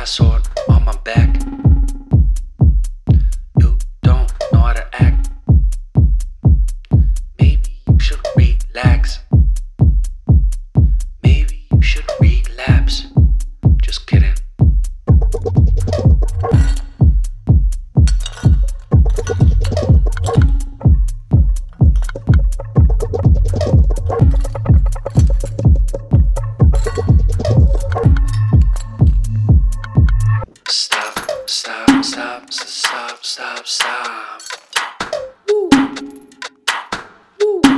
cry sword on my back. You don't know how to act. Maybe you should relax. Maybe you should relapse. Just kidding. Stop. Woo. Woo.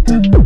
Stop.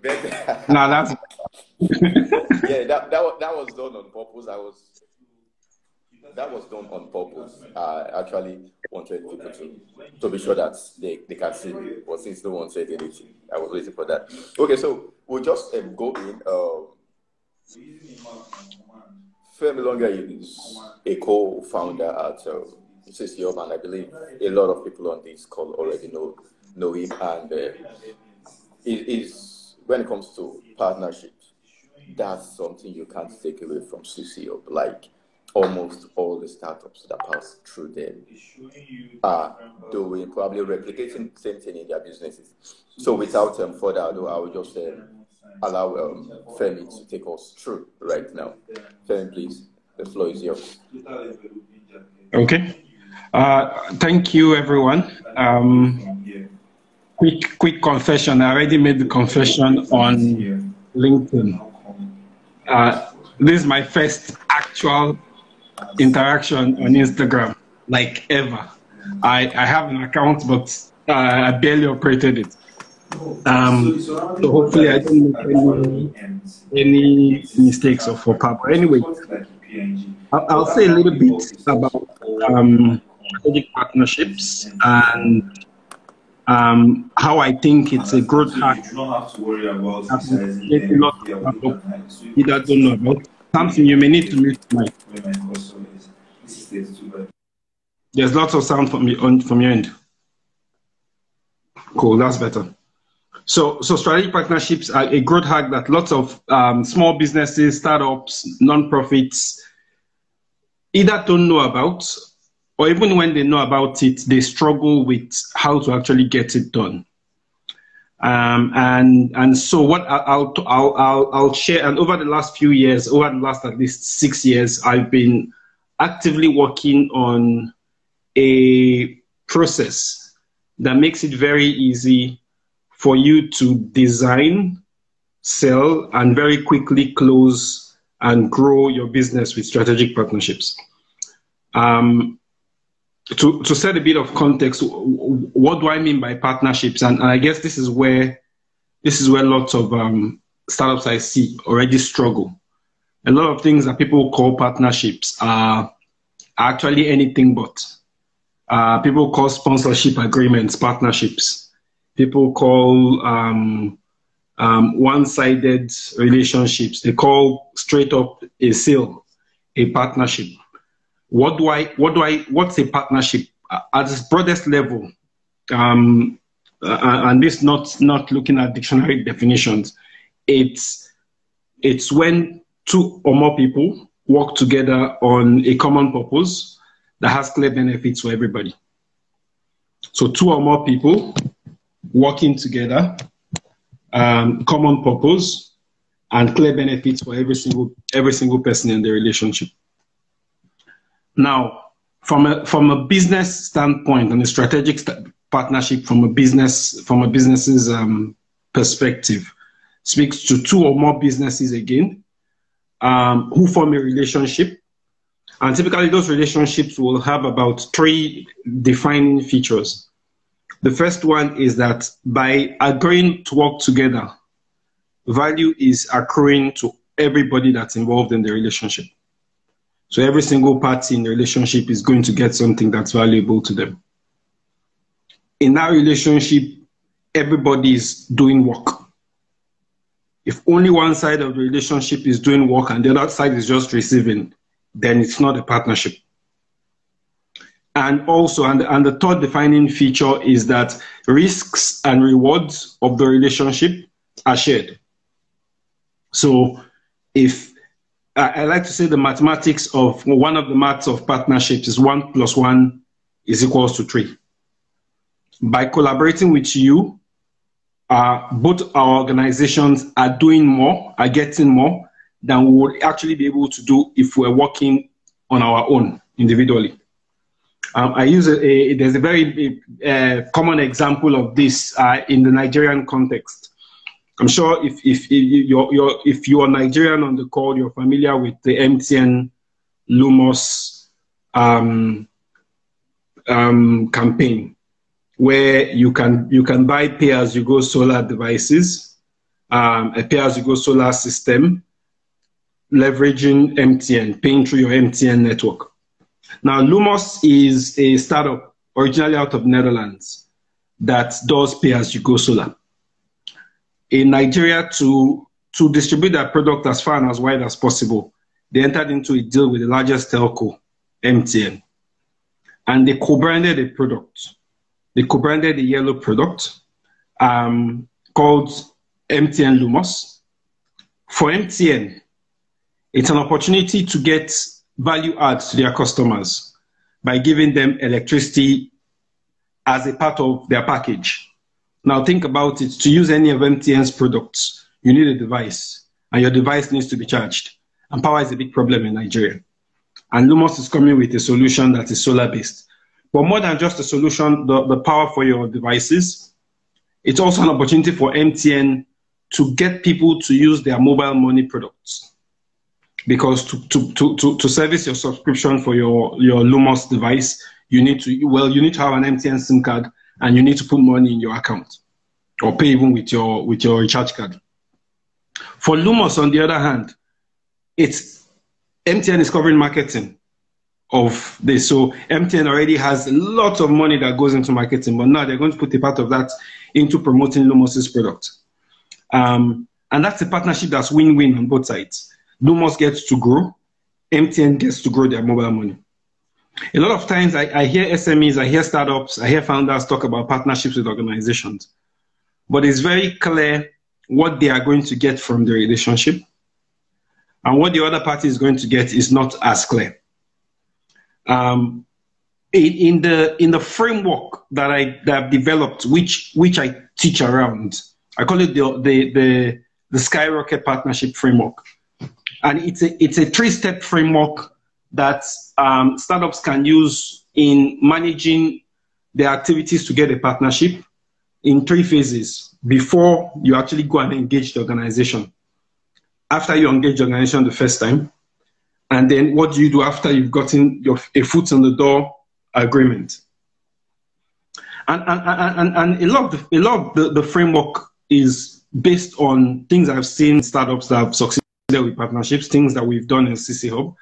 No, that's Yeah, that was done on purpose. That was done on purpose. I actually wanted people to be sure that they can see me, but since no one said anything, I was waiting for that. Okay, so we'll just go in. Femi Longe is a co-founder at CcHub, and I believe a lot of people on this call already know him. And it is when it comes to partnerships, that's something you can't take away from CcHub. Like almost all the startups that pass through them are doing probably replicating the same thing in their businesses. So without further ado, I will just allow Femi to take us through right now. Femi, please, the floor is yours. okay. Thank you, everyone. Quick confession. I already made the confession on LinkedIn. This is my first actual interaction on Instagram, like ever. I have an account, but I barely operated it. So hopefully I don't make any mistakes or faux pas. But anyway, I'll say a little bit about strategic partnerships and how I think it's a growth hack. A lot of people either don't know about something. You may need to mute my. There's lots of sound from your end. Cool, that's better. So strategic partnerships are a growth hack that lots of small businesses, startups, non-profits either don't know about, or even when they know about it, they struggle with how to actually get it done. And so what I'll share, and over the last few years, over the last at least 6 years, I've been actively working on a process that makes it very easy for you to design, sell, and very quickly close and grow your business with strategic partnerships. To set a bit of context, what do I mean by partnerships? And I guess this is where lots of startups I see already struggle. A lot of things that people call partnerships are actually anything but. People call sponsorship agreements partnerships. People call one-sided relationships. They call straight up a sale a partnership. What's a partnership? At its broadest level, and this not looking at dictionary definitions, it's when two or more people work together on a common purpose that has clear benefits for everybody. So two or more people working together, common purpose, and clear benefits for every single person in the relationship. Now, from a business standpoint and a strategic partnership from a business's perspective, speaks to two or more businesses again who form a relationship. And typically those relationships will have about 3 defining features. The first one is that by agreeing to work together, value is accruing to everybody that's involved in the relationship. So every single party in the relationship is going to get something that's valuable to them. In that relationship, everybody is doing work. If only one side of the relationship is doing work and the other side is just receiving, then it's not a partnership. And also, and the third defining feature is that risks and rewards of the relationship are shared. So if I like to say the mathematics of one of the maths of partnerships is 1 + 1 is equals to 3. By collaborating with you, both our organizations are doing more, are getting more than we would actually be able to do if we're working on our own individually. I use there's a very common example of this in the Nigerian context. I'm sure if you are Nigerian on the call, you're familiar with the MTN Lumos campaign, where you can buy pay-as-you-go solar devices a pay-as-you-go solar system, leveraging MTN, paying through your MTN network. Now, Lumos is a startup originally out of Netherlands that does pay-as-you-go solar. In Nigeria, to distribute their product as far and as wide as possible, they entered into a deal with the largest telco, MTN. And they co-branded a product. They co-branded a yellow product called MTN Lumos. For MTN, it's an opportunity to get value adds to their customers by giving them electricity as a part of their package. Now think about it. To use any of MTN's products, you need a device, and your device needs to be charged. And power is a big problem in Nigeria. And Lumos is coming with a solution that is solar-based. But more than just a solution, the power for your devices, it's also an opportunity for MTN to get people to use their mobile money products. Because to service your subscription for your Lumos device, you need to have an MTN SIM card, and you need to put money in your account or pay even with your recharge card. For Lumos, on the other hand, MTN is covering marketing of this. So MTN already has a lot of money that goes into marketing, but now they're going to put a part of that into promoting Lumos's product. And that's a partnership that's win-win on both sides. Lumos gets to grow, MTN gets to grow their mobile money. A lot of times I hear SMEs, I hear startups, I hear founders talk about partnerships with organizations, but it's very clear what they are going to get from the relationship, and what the other party is going to get is not as clear. In the framework that I've developed, which I teach around, I call it the Skyrocket Partnership Framework. And it's a 3-step framework that startups can use in managing their activities to get a partnership in 3 phases before you actually go and engage the organization. After you engage the organization the first time, and then what do you do after you've gotten a foot on the door agreement? And a lot of the framework is based on things I've seen startups that have succeeded with partnerships, things that we've done in CcHub,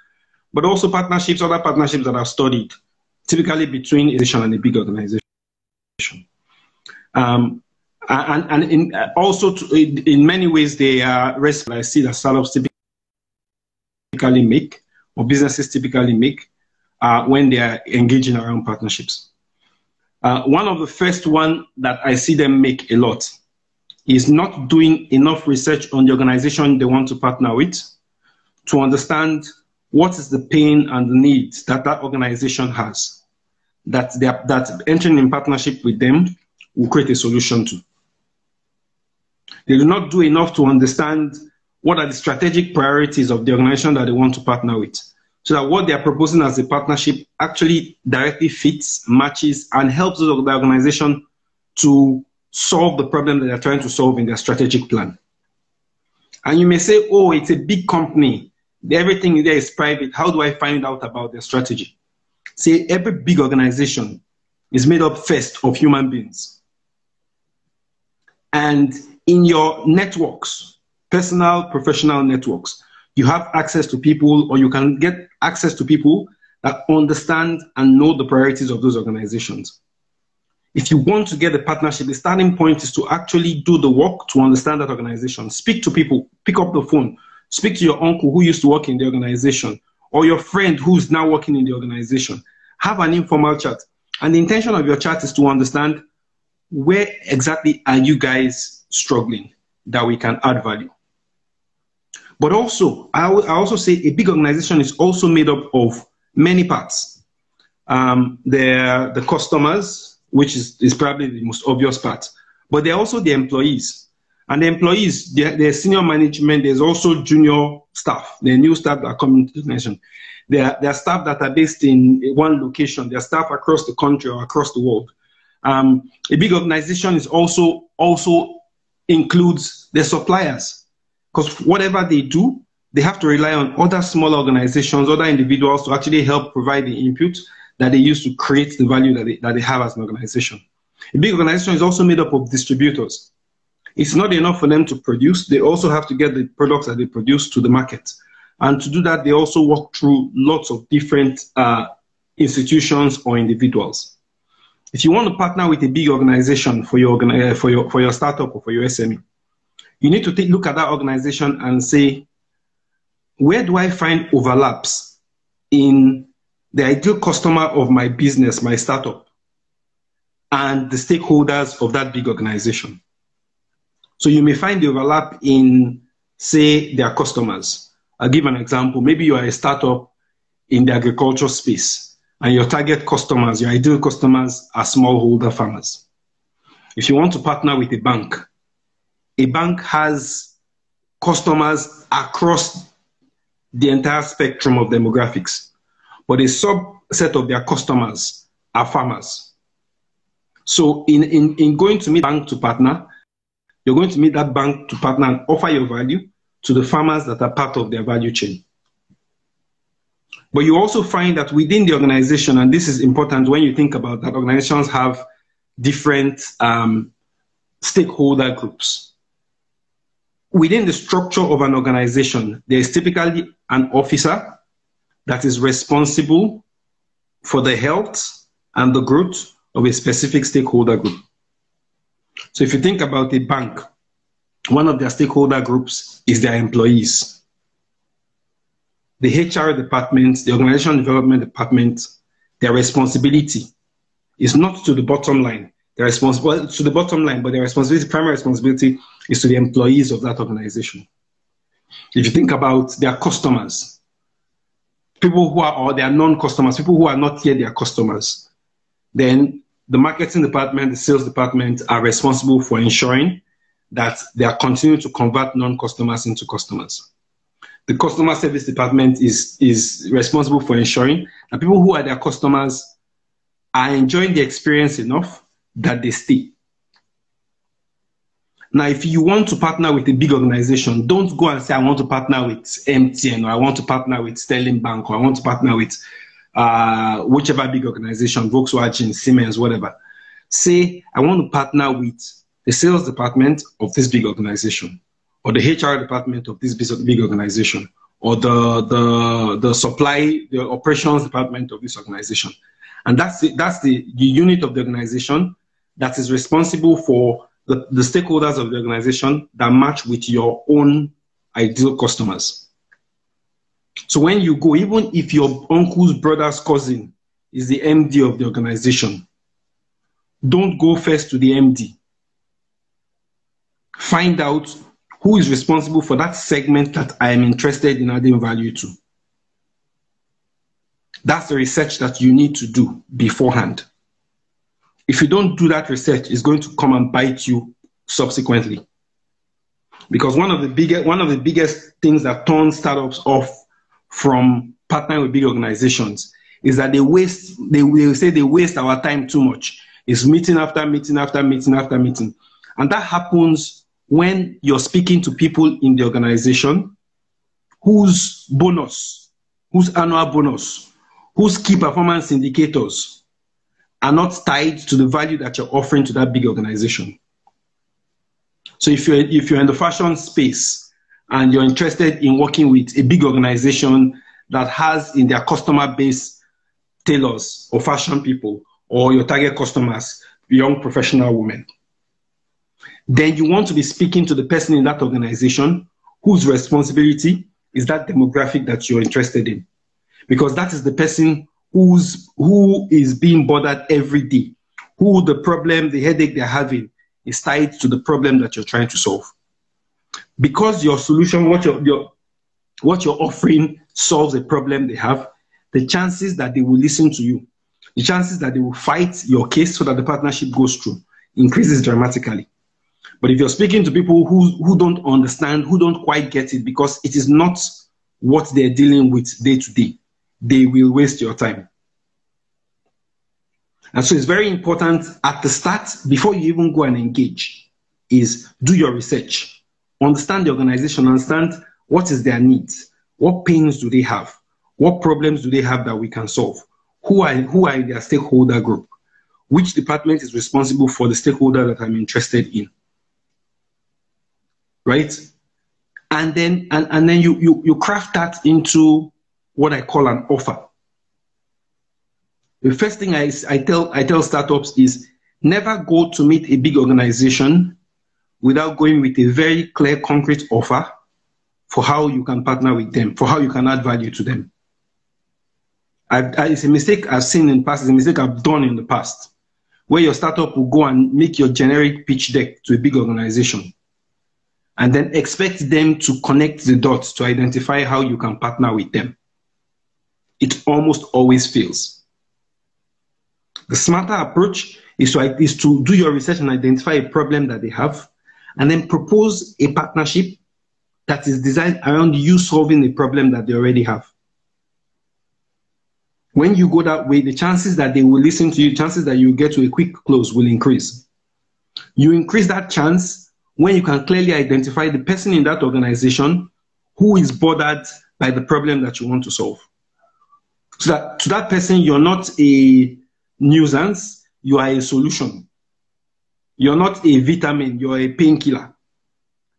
but also other partnerships that I've studied, typically between a organization and a big organization. In many ways, they are risks I see that startups typically make, or businesses typically make, when they are engaging around partnerships. One of the first one that I see them make a lot is not doing enough research on the organization they want to partner with to understand what is the pain and the needs that organization has, that entering in partnership with them will create a solution to. They do not do enough to understand what are the strategic priorities of the organization that they want to partner with, so that what they are proposing as a partnership actually directly fits, matches, and helps the organization to solve the problem that they're trying to solve in their strategic plan. And you may say, oh, it's a big company. Everything there is private. How do I find out about their strategy? See, every big organization is made up first of human beings. And in your networks, personal, professional networks, you have access to people, or you can get access to people that understand and know the priorities of those organizations. If you want to get a partnership, the starting point is to actually do the work to understand that organization. Speak to people, pick up the phone, speak to your uncle who used to work in the organization, or your friend who's now working in the organization. Have an informal chat. And the intention of your chat is to understand where exactly are you guys struggling that we can add value. But also, I also say a big organization is also made up of many parts. They're the customers, which is probably the most obvious part. But they're also the employees. And the employees, there's senior management, there's also junior staff, the new staff that are coming to the nation. There are staff that are based in one location, there are staff across the country or across the world. A big organization is also includes the suppliers, because whatever they do, they have to rely on other small organizations, other individuals to actually help provide the input that they use to create the value that they have as an organization. A big organization is also made up of distributors. It's not enough for them to produce. They also have to get the products that they produce to the market. And to do that, they also walk through lots of different institutions or individuals. If you want to partner with a big organization for your startup or for your SME, you need to look at that organization and say, where do I find overlaps in the ideal customer of my business, my startup, and the stakeholders of that big organization? So you may find the overlap in, say, their customers. I'll give an example. Maybe you are a startup in the agriculture space, and your target customers, your ideal customers, are smallholder farmers. If you want to partner with a bank has customers across the entire spectrum of demographics, but a subset of their customers are farmers. So in going to meet a bank to partner, you're going to meet that bank to partner and offer your value to the farmers that are part of their value chain. But you also find that within the organization, and this is important when you think about that, organizations have different stakeholder groups. Within the structure of an organization, there is typically an officer that is responsible for the health and the growth of a specific stakeholder group. So if you think about a bank, one of their stakeholder groups is their employees. The HR department, the organizational development department, their responsibility is not to the bottom line. They're responsible to the bottom line, but their responsibility, primary responsibility, is to the employees of that organization. If you think about their customers, people who are, or their non-customers, people who are not yet their customers, then the marketing department, the sales department are responsible for ensuring that they are continuing to convert non-customers into customers. The customer service department is responsible for ensuring that people who are their customers are enjoying the experience enough that they stay. Now, if you want to partner with a big organization, don't go and say, I want to partner with MTN, or I want to partner with Sterling Bank, or I want to partner with whichever big organization, Volkswagen, Siemens, whatever. Say, I want to partner with the sales department of this big organization, or the HR department of this big organization, or the supply, the operations department of this organization. And that's the unit of the organization that is responsible for the stakeholders of the organization that match with your own ideal customers. So when you go, even if your uncle's brother's cousin is the MD of the organization, don't go first to the MD. Find out who is responsible for that segment that I am interested in adding value to. That's the research that you need to do beforehand. If you don't do that research, it's going to come and bite you subsequently. Because one of the biggest things that turns startups off from partnering with big organizations is that they waste our time too much. It's meeting after meeting after meeting after meeting. And that happens when you're speaking to people in the organization whose annual bonus, whose key performance indicators are not tied to the value that you're offering to that big organization. So if you're in the fashion space and you're interested in working with a big organization that has in their customer base tailors or fashion people, or your target customers, young professional women, then you want to be speaking to the person in that organization whose responsibility is that demographic that you're interested in. Because that is the person who is being bothered every day, who the problem, the headache they're having is tied to the problem that you're trying to solve. Because your solution, what you're offering solves a problem they have, the chances that they will listen to you, the chances that they will fight your case so that the partnership goes through increases dramatically. But if you're speaking to people who don't understand, who don't quite get it, because it is not what they're dealing with day to day, they will waste your time. And so it's very important at the start, before you even go and engage, is do your research. Understand the organization, understand what is their needs, what pains do they have, what problems do they have that we can solve, who are in their stakeholder group, which department is responsible for the stakeholder that I'm interested in. right? And then you craft that into what I call an offer. The first thing I tell startups is never go to meet a big organization without going with a very clear, concrete offer for how you can partner with them, for how you can add value to them. It's a mistake I've seen in the past, it's a mistake I've done in the past, where your startup will go and make your generic pitch deck to a big organization and then expect them to connect the dots to identify how you can partner with them. It almost always fails. The smarter approach is to do your research and identify a problem that they have, and then propose a partnership that is designed around you solving the problem that they already have. When you go that way, the chances that they will listen to you, chances that you get to a quick close will increase. You increase that chance when you can clearly identify the person in that organization who is bothered by the problem that you want to solve. So that to that person, you're not a nuisance, you are a solution. You're not a vitamin, you're a painkiller.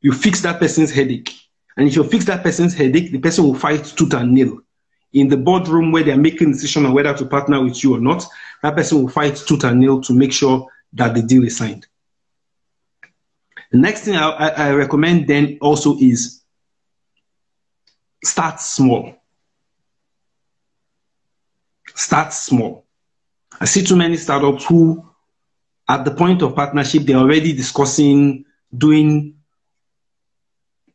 You fix that person's headache. And if you fix that person's headache, the person will fight tooth and nail. In the boardroom where they're making a decision on whether to partner with you or not, that person will fight tooth and nail to make sure that the deal is signed. The next thing I recommend then also is start small. Start small. I see too many startups who, at the point of partnership, they're already discussing doing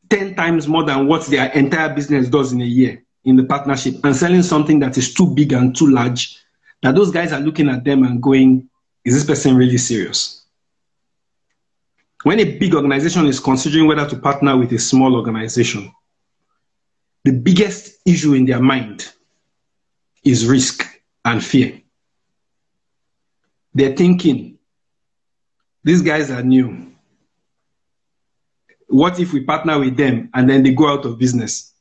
10 times more than what their entire business does in a year in the partnership, and selling something that is too big and too large, that those guys are looking at them and going, is this person really serious? When a big organization is considering whether to partner with a small organization, the biggest issue in their mind is risk and fear. They're thinking, these guys are new. What if we partner with them and then they go out of business?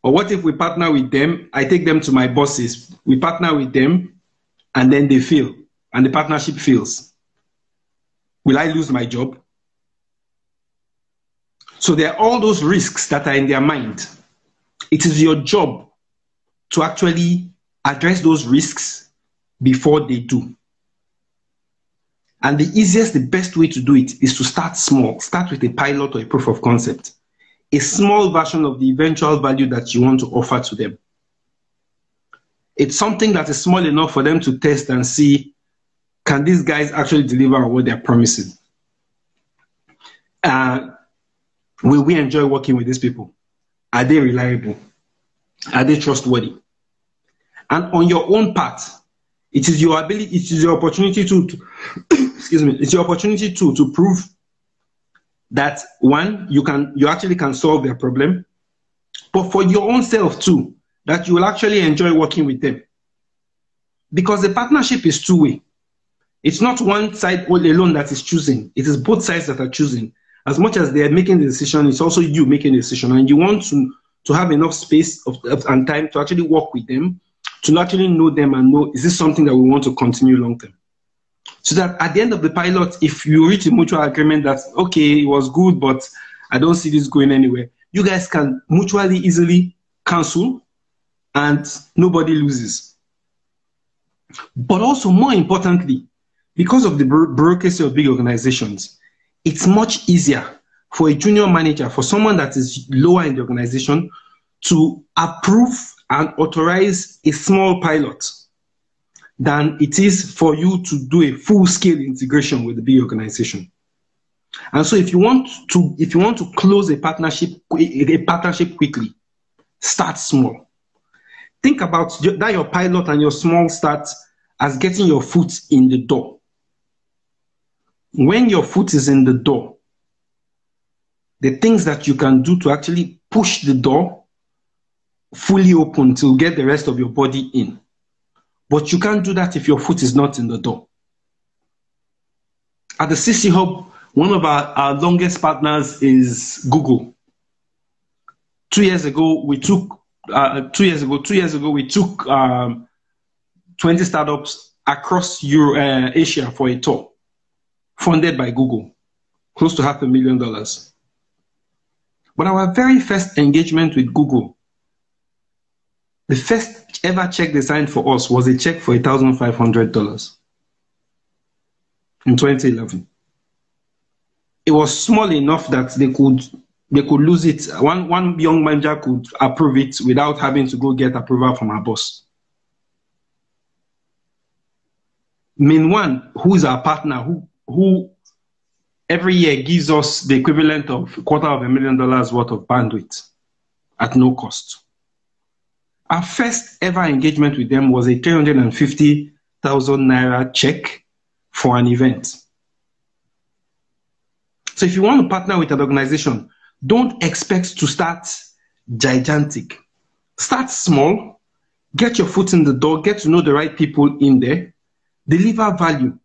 Or what if we partner with them, I take them to my bosses, we partner with them, and then they fail, and the partnership fails? Will I lose my job? So there are all those risks that are in their mind. It is your job to actually address those risks before they do. And the easiest, the best way to do it is to start small. Start with a pilot or a proof of concept. A small version of the eventual value that you want to offer to them. It's something that is small enough for them to test and see, can these guys actually deliver on what they're promising? Will we enjoy working with these people? Are they reliable? Are they trustworthy? And on your own part, it is your ability, it is your opportunity to excuse me, it's your opportunity to prove that one, you actually can solve their problem, but for your own self too, that you will actually enjoy working with them. Because the partnership is two-way. It's not one side alone that is choosing. It is both sides that are choosing. As much as they are making the decision, it's also you making the decision. And you want to have enough space and time to actually work with them, to actually know them and know, is this something that we want to continue long term? So that at the end of the pilot, if you reach a mutual agreement that, okay, it was good, but I don't see this going anywhere, you guys can mutually easily cancel and nobody loses. But also, more importantly, because of the bureaucracy of big organizations, it's much easier for a junior manager, for someone that is lower in the organization, to approve and authorize a small pilot than it is for you to do a full-scale integration with the big organization. And so if you want to close a partnership quickly, start small. Think about that your pilot and your small start as getting your foot in the door. When your foot is in the door, the things that you can do to actually push the door fully open to get the rest of your body in. But you can't do that if your foot is not in the door. At the CcHub, one of our longest partners is Google. 2 years ago, we took 20 startups across Asia for a tour, funded by Google. close to $500,000. But our very first engagement with Google, the first ever check they signed for us was a check for $1,500 in 2011. It was small enough that they could lose it. One young manager could approve it without having to go get approval from our boss. Min One, who is our partner, who every year gives us the equivalent of $250,000 worth of bandwidth at no cost. Our first ever engagement with them was a 350,000 naira check for an event. So if you want to partner with an organization, don't expect to start gigantic. Start small, get your foot in the door, get to know the right people in there, deliver value.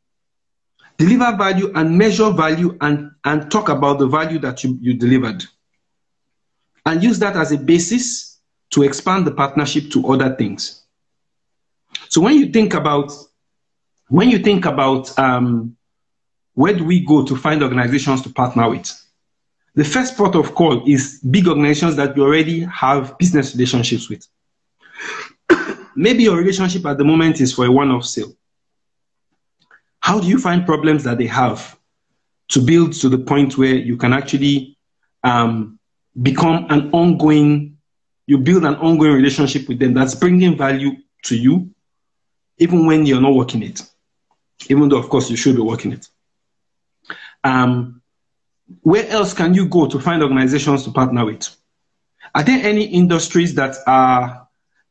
Deliver value and measure value and talk about the value that you delivered. And use that as a basis to expand the partnership to other things. So when you think about where do we go to find organizations to partner with? The first port of call is big organizations that we already have business relationships with. Maybe your relationship at the moment is for a one-off sale. How do you find problems that they have to build to the point where you can actually become an ongoing, you build an ongoing relationship with them that's bringing value to you, even when you're not working it, even though, of course, you should be working it. Where else can you go to find organizations to partner with? Are there any industries that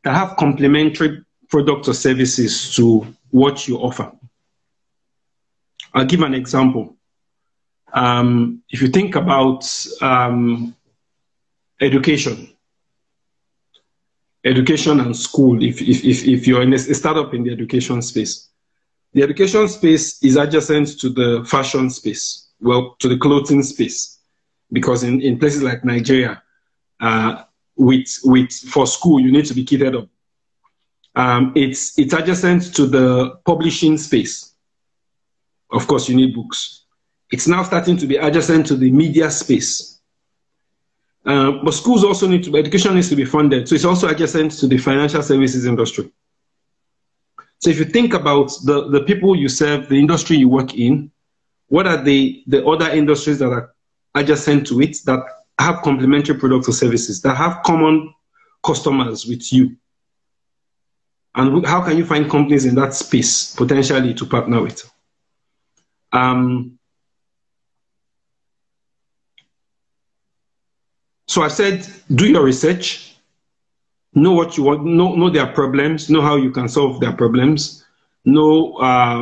have complementary products or services to what you offer? I'll give an example. If you think about education and school, if you're in a startup in the education space, the education space is adjacent to the fashion space, well, to the clothing space, because in places like Nigeria, for school, you need to be kitted up. It's adjacent to the publishing space. Of course, you need books. It's now starting to be adjacent to the media space. But schools also education needs to be funded. So it's also adjacent to the financial services industry. So if you think about the people you serve, the industry you work in, what are the other industries that are adjacent to it that have complementary products or services, that have common customers with you? And how can you find companies in that space potentially to partner with? So I said, do your research, know what you want, know their problems, know how you can solve their problems, know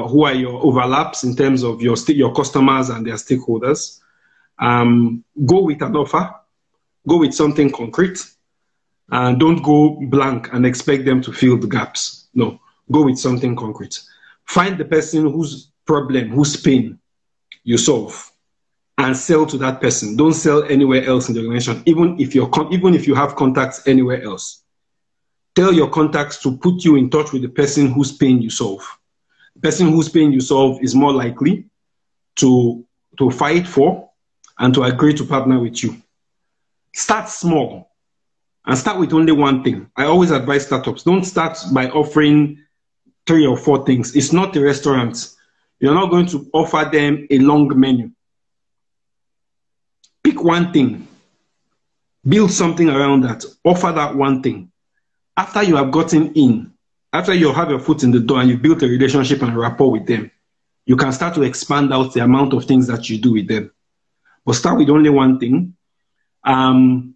who are your overlaps in terms of your customers and their stakeholders. Go with an offer, go with something concrete, and don't go blank and expect them to fill the gaps. No, go with something concrete. Find the person whose problem, whose pain you solve, and sell to that person. Don't sell anywhere else in the organization, even if you have contacts anywhere else. Tell your contacts to put you in touch with the person whose pain you solve. The person whose pain you solve is more likely to fight for and to agree to partner with you. Start small and start with only one thing. I always advise startups, don't start by offering 3 or 4 things. It's not a restaurant. You're not going to offer them a long menu. Pick one thing. Build something around that. Offer that one thing. After you have gotten in, after you have your foot in the door and you've built a relationship and a rapport with them, you can start to expand out the amount of things that you do with them. But start with only one thing. And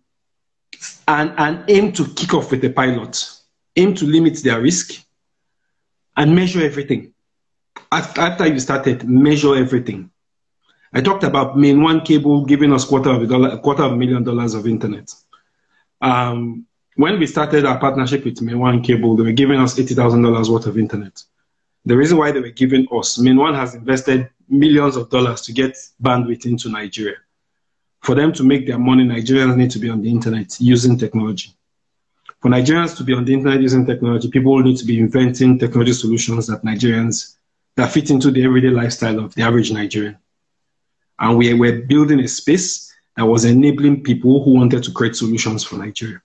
aim to kick off with a pilot. Aim to limit their risk and measure everything. After you started, measure everything. I talked about Main One Cable giving us $250,000 of internet. When we started our partnership with Main One Cable, they were giving us $80,000 worth of internet. The reason why they were giving us, Main One has invested millions of dollars to get bandwidth into Nigeria. For them to make their money, Nigerians need to be on the internet using technology. For Nigerians to be on the internet using technology, people need to be inventing technology solutions that fit into the everyday lifestyle of the average Nigerian. And we were building a space that was enabling people who wanted to create solutions for Nigeria.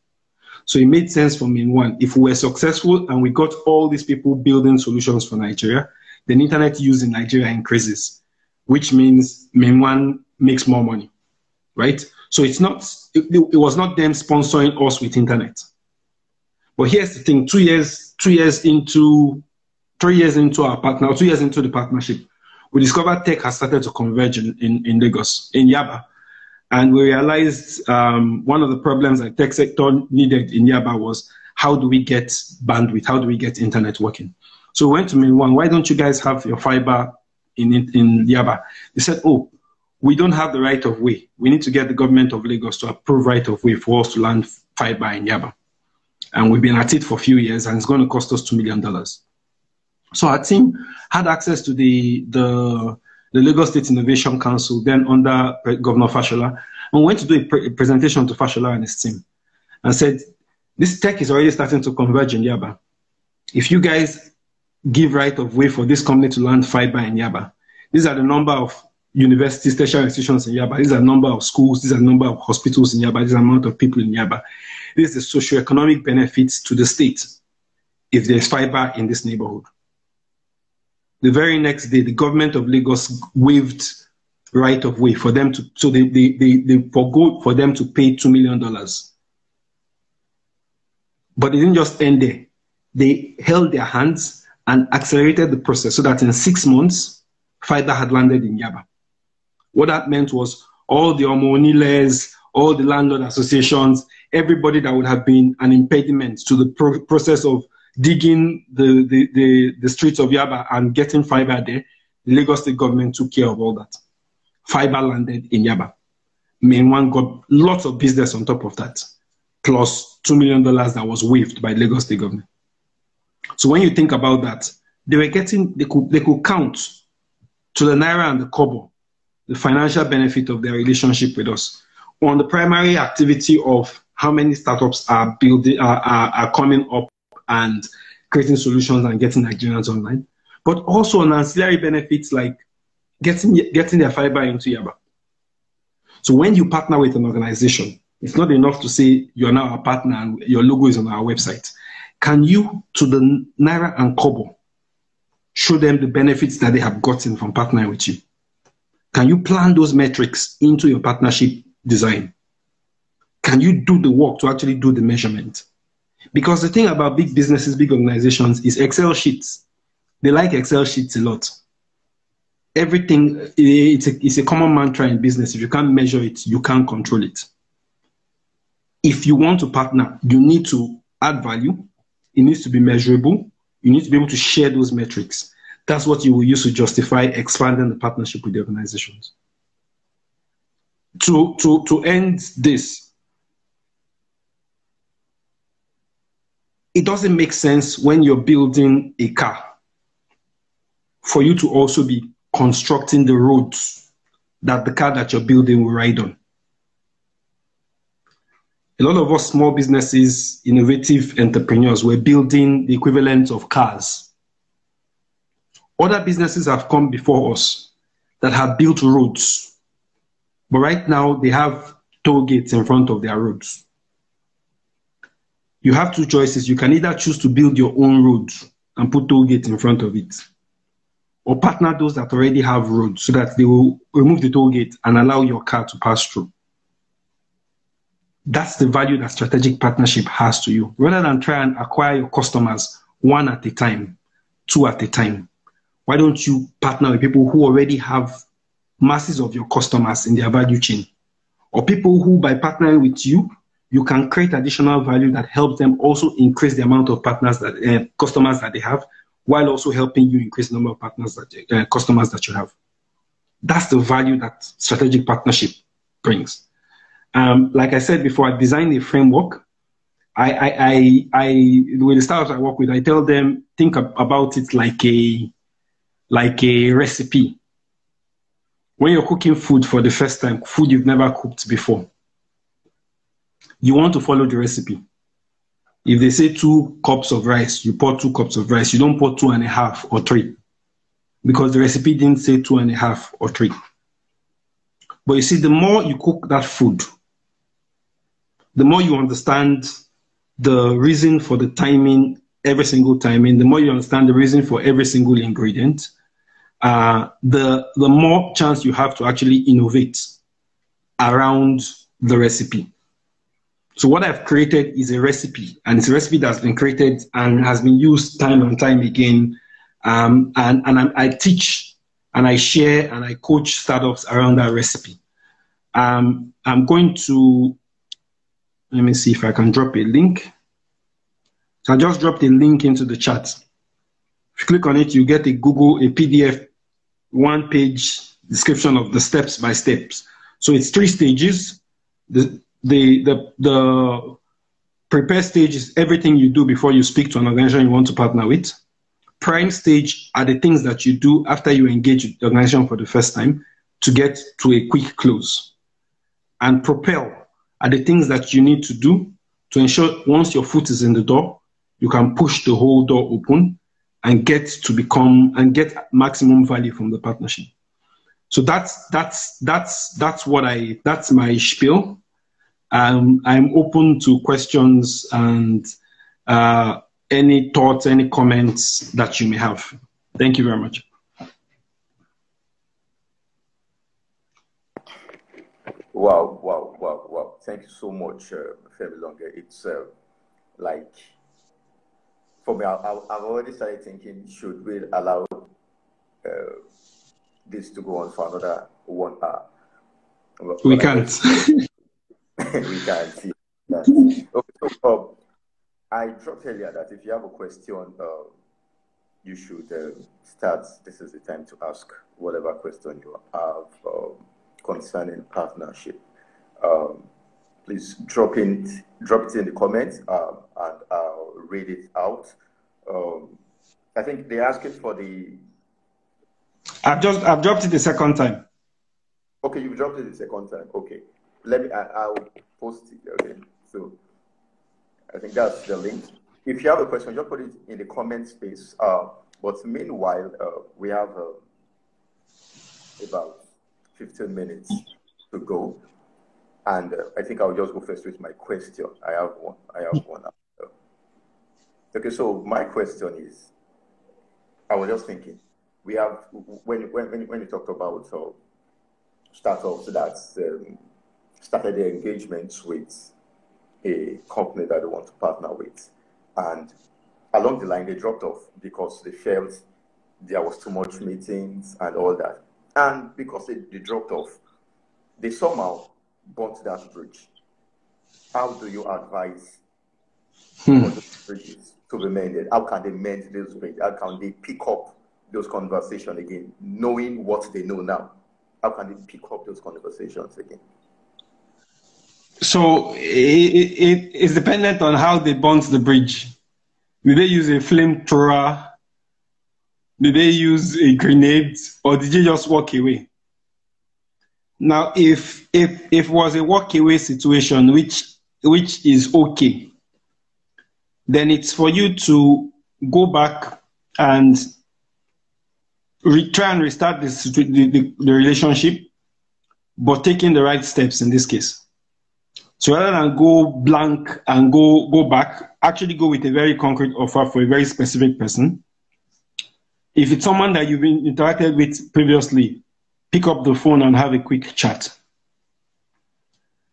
So it made sense for Main One. If we were successful and we got all these people building solutions for Nigeria, then internet use in Nigeria increases, which means Main One makes more money, right? So it was not them sponsoring us with internet. But here's the thing, 3 years into our partner, 2 years into the partnership, we discovered tech has started to converge in Lagos, in Yaba. And we realized one of the problems that tech sector needed in Yaba was, how do we get bandwidth? How do we get internet working? So we went to Main One, why don't you guys have your fiber in Yaba? They said, oh, we don't have the right of way. We need to get the government of Lagos to approve right of way for us to land fiber in Yaba. And we've been at it for a few years, and it's going to cost us $2 million. So our team had access to the Lagos State Innovation Council, then under Governor Fashola, and we went to do a presentation to Fashola and his team, and said, this tech is already starting to converge in Yaba. If you guys give right of way for this company to land fiber in Yaba, these are the number of universities, tertiary institutions in Yaba, these are the number of schools, these are the number of hospitals in Yaba, these are the amount of people in Yaba. This is the socioeconomic benefits to the state if there's fiber in this neighborhood. The very next day, the government of Lagos waived right of way for them to, so they forgo for them to pay $2 million. But it didn't just end there. They held their hands and accelerated the process so that in 6 months, fiber had landed in Yaba. What that meant was all the Omoniles, all the landlord associations, everybody that would have been an impediment to the process of digging the streets of Yaba and getting fiber there, the Lagos State government took care of all that. Fiber landed in Yaba. Main One got lots of business on top of that, plus $2 million that was waived by the Lagos State government. So when you think about that, they could count to the naira and the kobo the financial benefit of their relationship with us on the primary activity of how many startups are coming up and creating solutions and getting Nigerians online, but also on ancillary benefits like getting their fiber into Yaba. So when you partner with an organization, it's not enough to say you're now a partner and your logo is on our website. Can you, to the naira and kobo, show them the benefits that they have gotten from partnering with you? Can you plan those metrics into your partnership design? Can you do the work to actually do the measurement? Because the thing about big businesses, big organizations is Excel sheets. They like Excel sheets a lot. Everything, it's a common mantra in business. If you can't measure it, you can't control it. If you want to partner, you need to add value. It needs to be measurable. You need to be able to share those metrics. That's what you will use to justify expanding the partnership with the organizations. To end this, it doesn't make sense when you're building a car for you to also be constructing the roads that the car that you're building will ride on. A lot of us small businesses, innovative entrepreneurs, were building the equivalent of cars. Other businesses have come before us that have built roads, but right now they have toll gates in front of their roads. You have two choices. You can either choose to build your own road and put toll gates in front of it, or partner those that already have roads so that they will remove the toll gate and allow your car to pass through. That's the value that strategic partnership has to you. Rather than try and acquire your customers one at a time, two at a time, why don't you partner with people who already have masses of your customers in their value chain? Or people who, by partnering with you, you can create additional value that helps them also increase the amount of partners that customers that they have, while also helping you increase the number of partners that customers that you have. That's the value that strategic partnership brings. Like I said before, I designed a framework. With the startups I work with, I tell them, think about it like a recipe. When you're cooking food for the first time, food you've never cooked before, you want to follow the recipe. If they say 2 cups of rice, you pour 2 cups of rice. You don't pour 2.5 or 3, because the recipe didn't say 2.5 or 3. But you see, the more you cook that food, the more you understand the reason for the timing, every single timing, the more you understand the reason for every single ingredient, the more chance you have to actually innovate around the recipe. So what I've created is a recipe, and it's a recipe that's been created and has been used time and time again. I teach and I share and I coach startups around that recipe. I'm going to, let me see if I can drop a link. So I just dropped a link into the chat. If you click on it, you get a PDF, one-page description of the steps by steps. So it's 3 stages. The prepare stage is everything you do before you speak to an organization you want to partner with. Prime stage are the things that you do after you engage with the organization for the first time to get to a quick close. And propel are the things that you need to do to ensure once your foot is in the door, you can push the whole door open and get maximum value from the partnership. So that's my spiel. I'm open to questions and any thoughts, any comments that you may have. Thank you very much. Wow. Thank you so much, Femi Longe. It's like, for me, I've already started thinking, should we allow this to go on for another 1 hour? We can't. We can't see that. Okay, so, I dropped earlier that if you have a question, you should start. This is the time to ask whatever question you have concerning partnership. Please drop it in the comments, and I'll read it out. I think they asked it for the. I've dropped it the second time. Okay, you've dropped it the second time. Okay, I'll post it. Okay, so I think that's the link. If you have a question, just put it in the comment space. But meanwhile, we have about 15 minutes to go, and I think I'll just go first with my question. I have one. Okay, so my question is, I was just thinking, we have when you talked about startups that started their engagements with a company that they want to partner with, and along the line they dropped off because they felt there was too much meetings and all that, and because they dropped off, they somehow burnt that bridge. How do you advise those bridges to be mended? How can they mend those bridges? How can they pick up those conversations again, knowing what they know now? How can they pick up those conversations again? So it's dependent on how they burnt the bridge. Did they use a flamethrower? Did they use a grenade? Or did they just walk away? Now, if it was a walk away situation, which is okay, then it's for you to go back and try and restart the relationship, but taking the right steps in this case. So rather than go blank and go back, actually go with a very concrete offer for a very specific person. If it's someone that you've been interacted with previously, pick up the phone and have a quick chat.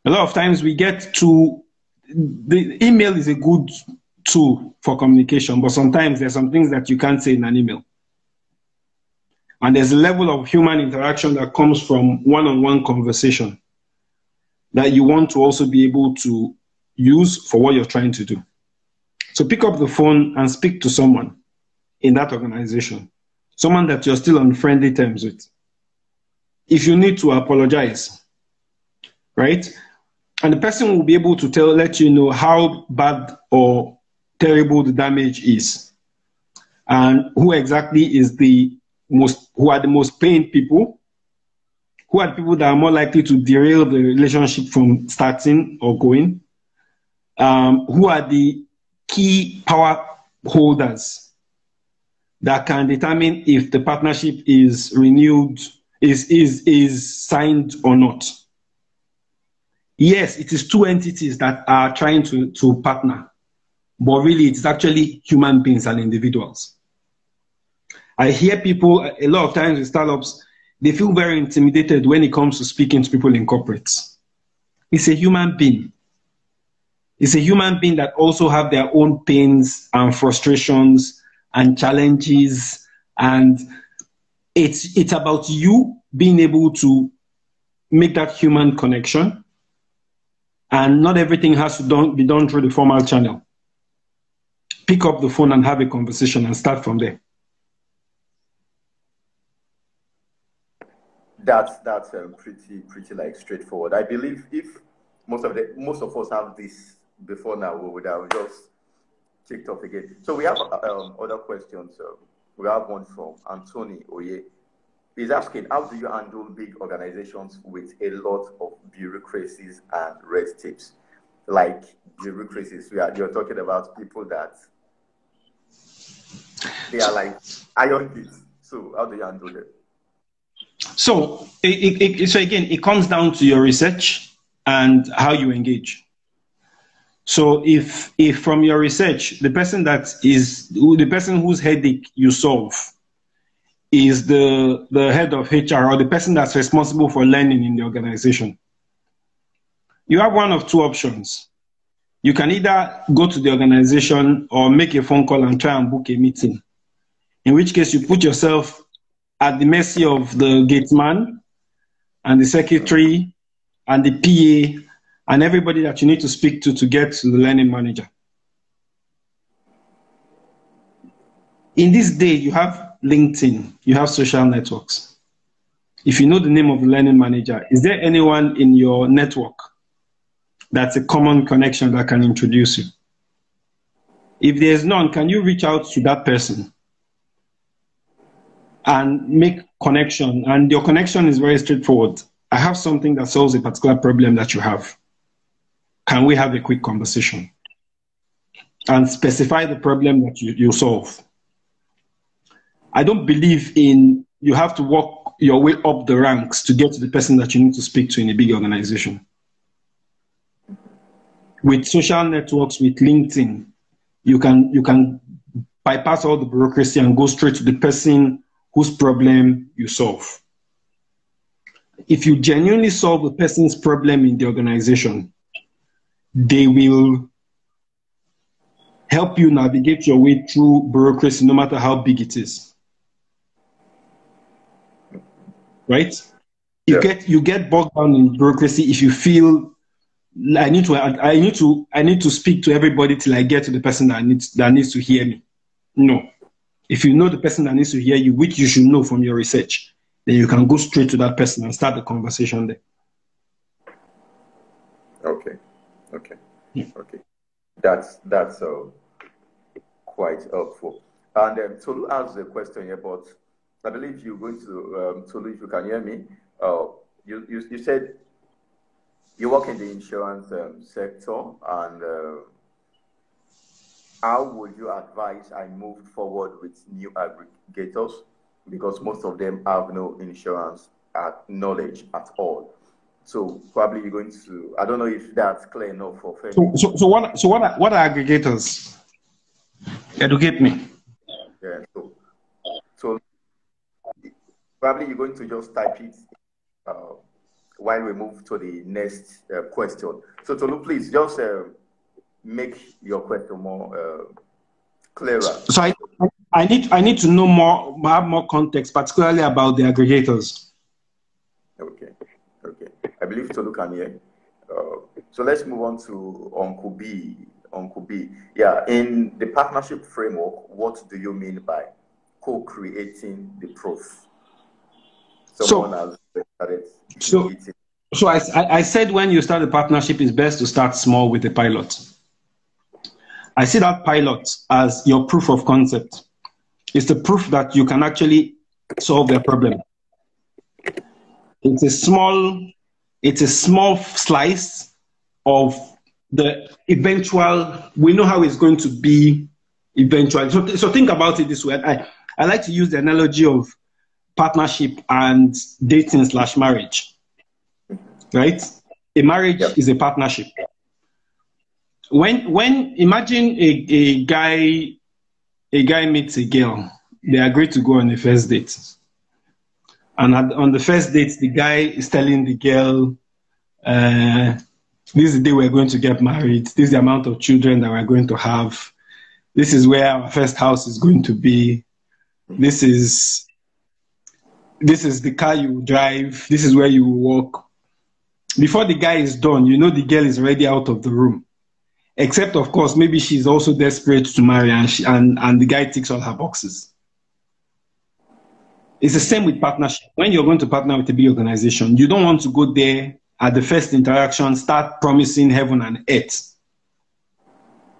A lot of times the email is a good tool for communication, but sometimes there's some things that you can't say in an email. And there's a level of human interaction that comes from one-on-one conversation that you want to also be able to use for what you're trying to do. So pick up the phone and speak to someone in that organization, someone that you're still on friendly terms with. If you need to apologize, right? And the person will be able to let you know how bad or terrible the damage is, and who exactly is who are the most pained people, who are the people that are more likely to derail the relationship from starting or going, who are the key power holders that can determine if the partnership is renewed, is signed or not. Yes, it is two entities that are trying to partner, but really it's actually human beings and individuals. I hear people, a lot of times with startups, they feel very intimidated when it comes to speaking to people in corporates. It's a human being. It's a human being that also have their own pains and frustrations and challenges. And it's about you being able to make that human connection. And not everything has to be done through the formal channel. Pick up the phone and have a conversation and start from there. That's pretty like straightforward. I believe if most of us have this before now, we would have just kicked off again. So we have other questions. We have one from Anthony Oye. He's asking, how do you handle big organizations with a lot of bureaucracies and red tapes? Like bureaucracies, you're talking about people that they are like iron kids. So how do you handle it? So, so again, it comes down to your research and how you engage. So if from your research, the person whose headache you solve is the head of HR or the person that's responsible for learning in the organization, you have one of two options. You can either go to the organization or make a phone call and try and book a meeting, in which case you put yourself at the mercy of the gate man and the secretary and the PA and everybody that you need to speak to get to the learning manager. In this day, you have LinkedIn, you have social networks. If you know the name of the learning manager, is there anyone in your network that's a common connection that can introduce you? If there's none, can you reach out to that person and make connection? And your connection is very straightforward. I have something that solves a particular problem that you have. Can we have a quick conversation? And specify the problem that you solve. I don't believe in you have to work your way up the ranks to get to the person that you need to speak to in a big organization. With social networks, with LinkedIn, you can bypass all the bureaucracy and go straight to the person whose problem you solve. If you genuinely solve the person's problem in the organization, they will help you navigate your way through bureaucracy, no matter how big it is. Right? You get bogged down in bureaucracy if you feel I need to speak to everybody till I get to the person that needs to hear me. No. If you know the person that needs to hear you, which you should know from your research, then you can go straight to that person and start the conversation there. Okay. Yeah. Okay. That's quite helpful. And Tolu asked a question here, but I believe you're going to Tolu, if you can hear me. You said you work in the insurance sector, and how would you advise I move forward with new aggregators? Because most of them have no insurance knowledge at all. So probably you're going to, I don't know if that's clear enough for Femi. So what are aggregators? Educate me. Yeah, so probably you're going to just type it while we move to the next question. So Tolu, please just make your question more clearer. So I need to know more, have more context, particularly about the aggregators. Okay. I believe Tolu can hear. So let's move on to Uncle B. Yeah, in the partnership framework, what do you mean by co-creating the proof? So I said when you start a partnership, it's best to start small with a pilot. I see that pilot as your proof of concept. It's the proof that you can actually solve their problem. It's a small slice of the eventual, we know how it's going to be eventually. So think about it this way. I like to use the analogy of partnership and dating slash marriage, right? A marriage is a partnership. When imagine a guy meets a girl, they agree to go on a first date. And on the first date, the guy is telling the girl, this is the day we're going to get married. This is the amount of children that we're going to have. This is where our first house is going to be. This is the car you drive. This is where you walk. Before the guy is done, you know the girl is already out of the room. Except, of course, maybe she's also desperate to marry and the guy ticks all her boxes. It's the same with partnership. When you're going to partner with a big organization, you don't want to go there at the first interaction, start promising heaven and earth.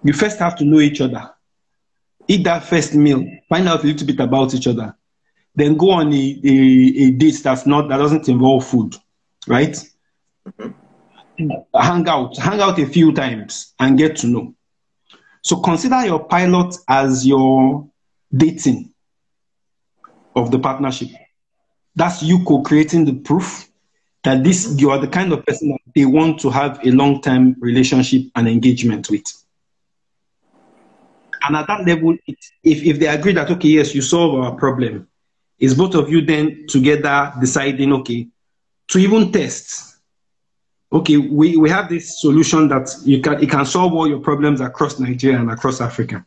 You first have to know each other. Eat that first meal. Find out a little bit about each other. Then go on a date that doesn't involve food, right? Hang out a few times and get to know. So consider your pilot as your dating of the partnership. That's you co-creating the proof that you are the kind of person that they want to have a long-term relationship and engagement with. And at that level, if they agree that, okay, yes, you solve our problem, it's both of you then together deciding, okay, to even test. Okay, we have this solution that it can solve all your problems across Nigeria and across Africa.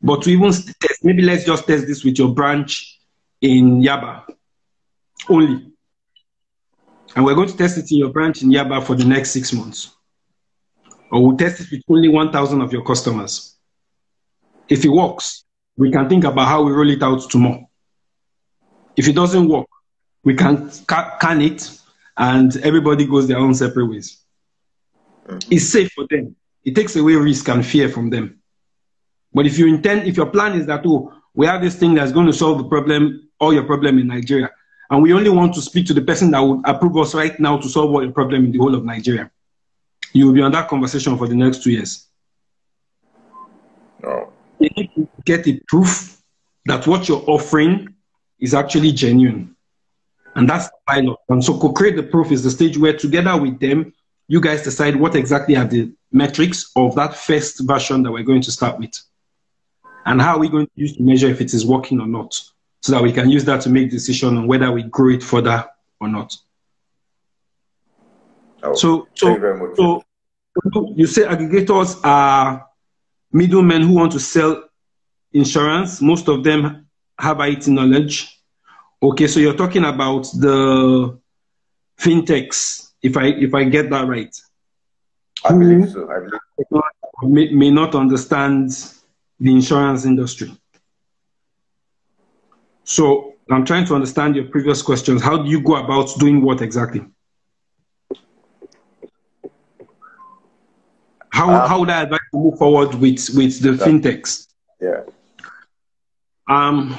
But to even test, maybe let's just test this with your branch in Yaba only. And we're going to test it in your branch in Yaba for the next 6 months. Or we'll test it with only 1,000 of your customers. If it works, we can think about how we roll it out to more. If it doesn't work, we can can it and everybody goes their own separate ways. It's safe for them. It takes away risk and fear from them. But if your plan is that, oh, we have this thing that's going to solve the problem, all your problem in Nigeria, and we only want to speak to the person that would approve us right now to solve all your problem in the whole of Nigeria, you will be on that conversation for the next 2 years. No. You need to get a proof that what you're offering is actually genuine. And that's the pilot. And so co-create the proof is the stage where together with them, you guys decide what exactly are the metrics of that first version that we're going to start with. And how are we going to use to measure if it is working or not, so that we can use that to make decision on whether we grow it further or not. Oh, so thank you very much. So you say aggregators are middlemen who want to sell insurance. Most of them have IT knowledge. Okay, so you're talking about the fintechs, if I get that right. I believe so. I believe may not understand the insurance industry. So I'm trying to understand your previous questions. How do you go about doing what exactly? How would I advise you move forward with the fintechs? Yeah. I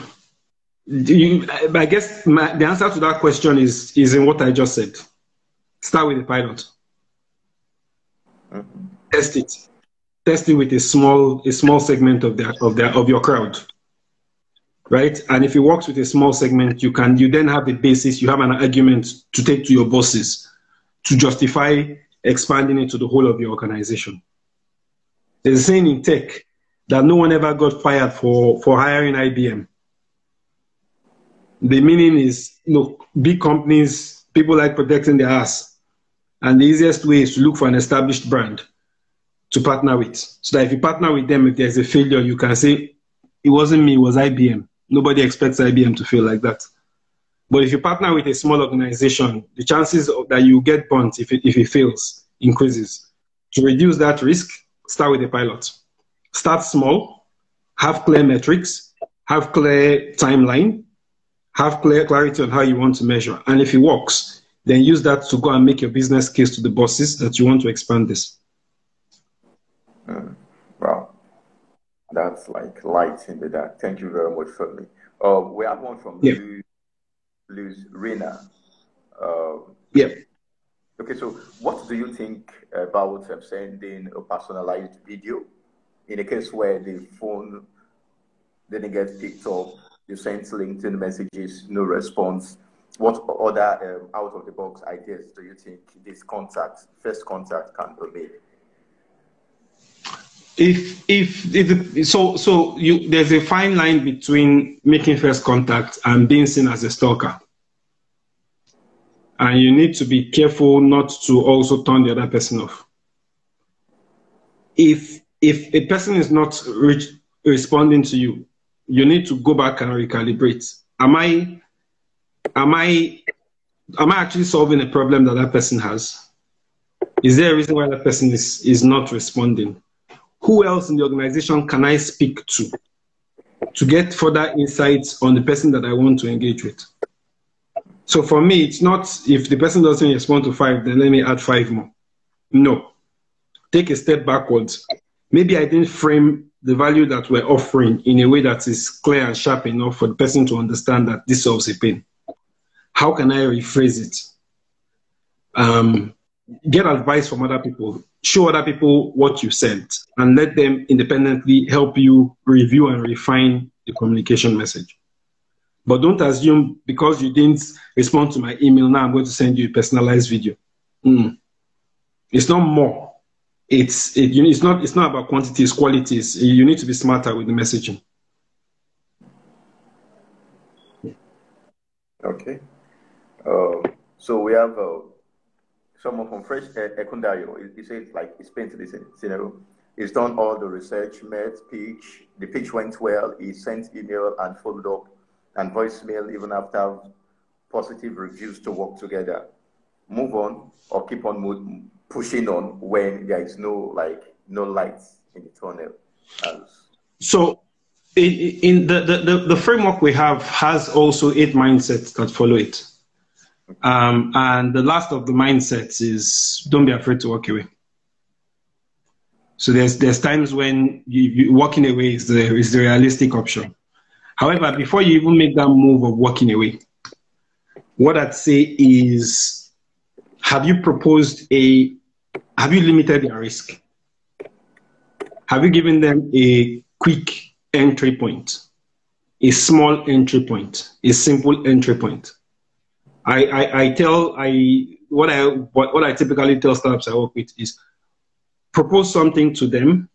guess the answer to that question is in what I just said. Start with the pilot. Test it. Test it with a small segment of your crowd, right? And if it works with a small segment, you then have the basis. You have an argument to take to your bosses to justify expanding it to the whole of your organization. There's a saying in tech that no one ever got fired for hiring IBM. The meaning is, big companies, people like protecting their ass. And the easiest way is to look for an established brand to partner with. So that if you partner with them, if there's a failure, you can say, it wasn't me, it was IBM. Nobody expects IBM to fail like that. But if you partner with a small organization, the chances that you get burnt if it fails increases. To reduce that risk, start with a pilot. Start small, have clear metrics, have clear timeline, have clarity on how you want to measure. And if it works, then use that to go and make your business case to the bosses that you want to expand this. Wow. That's like light in the dark. Thank you very much, Femi. We have one from Luz Rena. Okay, so what do you think about sending a personalized video in a case where the phone didn't get picked up You sent LinkedIn messages, no response. What other out of the box ideas do you think this first contact can be made? There's a fine line between making first contact and being seen as a stalker. And you need to be careful not to also turn the other person off. If a person is not responding to you, you need to go back and recalibrate. Am I actually solving a problem that person has? Is there a reason why that person is not responding? Who else in the organization can I speak to get further insights on the person that I want to engage with? So for me, it's not if the person doesn't respond to 5, then let me add 5 more. No. Take a step backwards. Maybe I didn't frame the value that we're offering in a way that is clear and sharp enough for the person to understand that this solves a pain. How can I rephrase it? Get advice from other people. Show other people what you sent and let them independently help you review and refine the communication message. But don't assume because you didn't respond to my email, now I'm going to send you a personalized video. It's not more. It's not about quantity, it's qualities. You need to be smarter with the messaging. Okay. So we have someone from Fresh Ekundayo. He says he's painted this scenario. He's done all the research, met pitch. The pitch went well. He sent email and followed up and voicemail even after positive reviews to work together. Move on or keep on pushing on when there is no light in the tunnel. So in the framework we have has also 8 mindsets that follow it. And the last of the mindsets is don't be afraid to walk away. So there's times when walking away is the realistic option. However, before you even make that move of walking away, what I'd say is, have you limited their risk? Have you given them a quick entry point, a small entry point, a simple entry point? What I typically tell startups I work with is propose something to them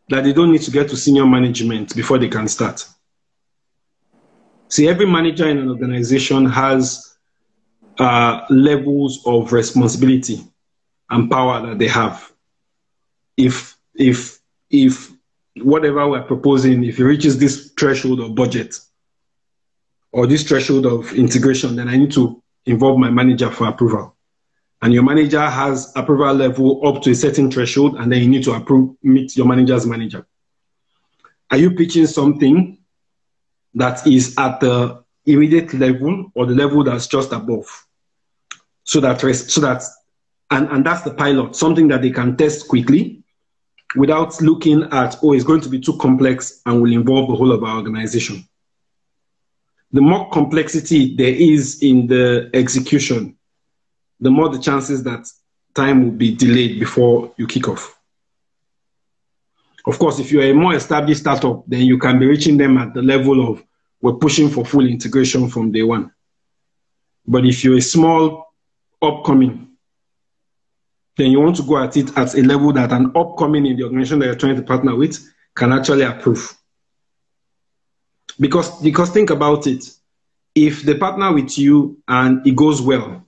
that they don't need to get to senior management before they can start. See, every manager in an organization has levels of responsibility and power that they have. If whatever we're proposing, if it reaches this threshold of budget or this threshold of integration, then I need to involve my manager for approval. And your manager has approval level up to a certain threshold, and then you need to meet your manager's manager. Are you pitching something that is at the immediate level or the level that's just above? And that's the pilot, something that they can test quickly without looking at, it's going to be too complex and will involve the whole of our organization. The more complexity there is in the execution, the more the chances that time will be delayed before you kick off. Of course, if you're a more established startup, then you can be reaching them at the level of we're pushing for full integration from day one. But if you're a small upcoming, then you want to go at it at a level that an upcoming in the organization that you're trying to partner with can actually approve. Because think about it. If they partner with you and it goes well,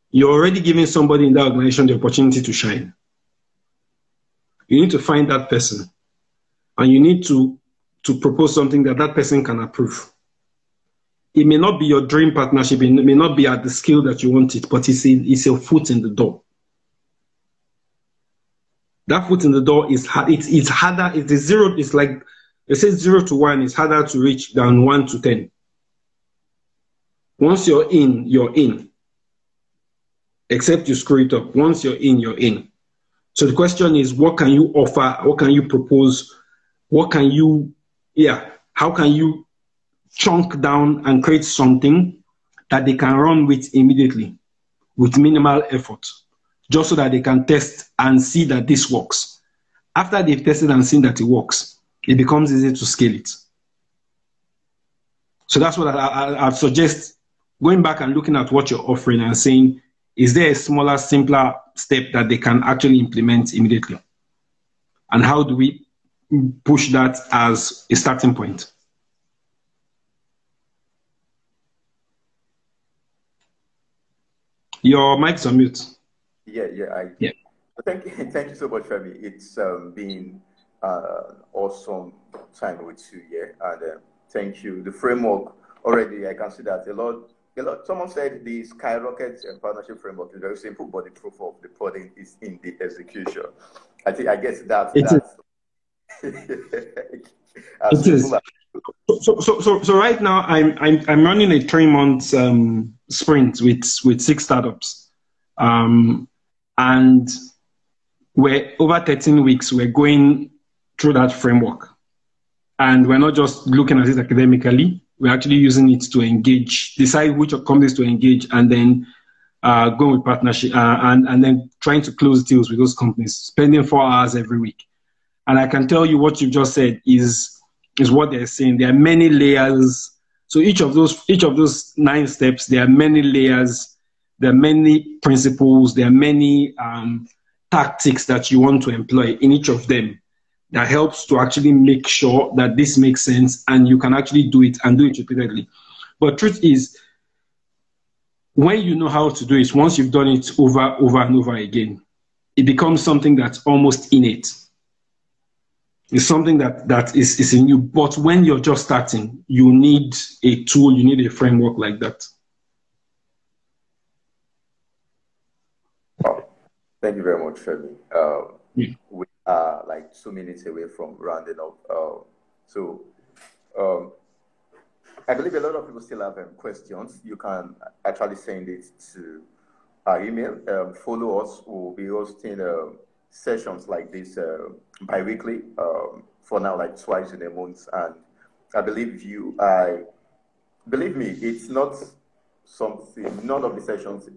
you're already giving somebody in that organization the opportunity to shine. You need to find that person and you need to propose something that person can approve. It may not be your dream partnership, it may not be at the scale that you want it, but it's a foot in the door. That foot in the door is hard. It's harder. It's like they say 0 to 1 is harder to reach than 1 to 10. Once you're in, you're in. Except you screw it up. Once you're in, you're in. So the question is, what can you offer? What can you propose? How can you chunk down and create something that they can run with immediately with minimal effort, just so that they can test and see that this works. After they've tested and seen that it works, it becomes easy to scale it. So that's what I'd suggest, going back and looking at what you're offering and saying, is there a smaller, simpler step that they can actually implement immediately? And how do we push that as a starting point? Your mic's on mute. Yeah. Thank you so much, Femi. It's been awesome time with you, and thank you. The framework already, I can see that a lot. Someone said the skyrocket partnership framework is very simple, but the proof of the pudding is in the execution. I guess that's as simple as. So right now I'm running a 3-month sprint with 6 startups, and we're over 13 weeks. We're going through that framework, and we're not just looking at it academically. We're actually using it to engage, decide which companies to engage, and then go with partnership, and then trying to close deals with those companies, spending 4 hours every week. And I can tell you what you've just said is what they're saying. There are many layers. So each of those 9 steps, there are many layers, there are many principles, there are many tactics that you want to employ in each of them that helps to actually make sure that this makes sense and you can actually do it and do it repeatedly. But truth is, when you know how to do it, once you've done it over and over again, it becomes something that's almost innate. It's something that is in you. But when you're just starting, you need a tool, you need a framework like that. Oh, thank you very much, Femi. We are like 2 minutes away from rounding up. So I believe a lot of people still have questions. You can actually send it to our email. Follow us. We'll be hosting sessions like this bi-weekly, for now, like twice in a month. And I believe believe me, it's not something, none of the sessions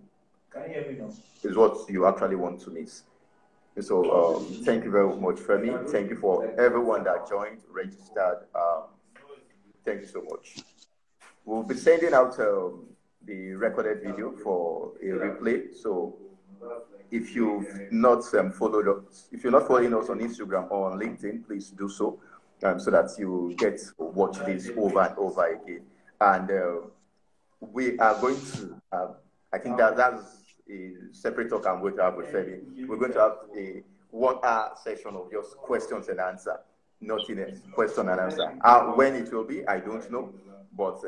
is what you actually want to miss. So thank you very much, Femi. Thank you for everyone that joined, registered. Thank you so much. We'll be sending out the recorded video for a replay. So if you've not followed us, if you're not following us on Instagram or on LinkedIn, please do so, so that you get to watch this over and over again. And we are going to, I think that's a separate talk I'm going to have with Femi. We're going to have a 1-hour session of just questions and answer, nothing else, question and answer. When it will be, I don't know, but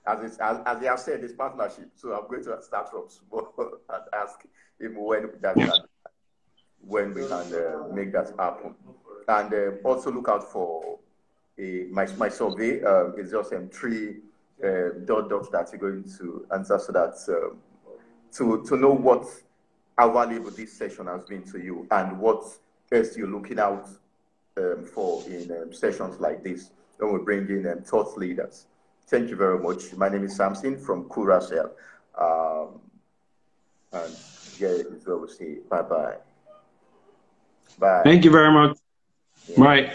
as they have said, this partnership. So I'm going to start from small and ask him when we can make that happen. And also look out for my survey. It's just 3 dots that you're going to answer, so that to know how valuable this session has been to you and what else you're looking out for in sessions like this when we bring in thought leaders. Thank you very much. My name is Samson from Curacel. And yeah, it's where we say bye-bye. Bye. Thank you very much. Yeah. Bye.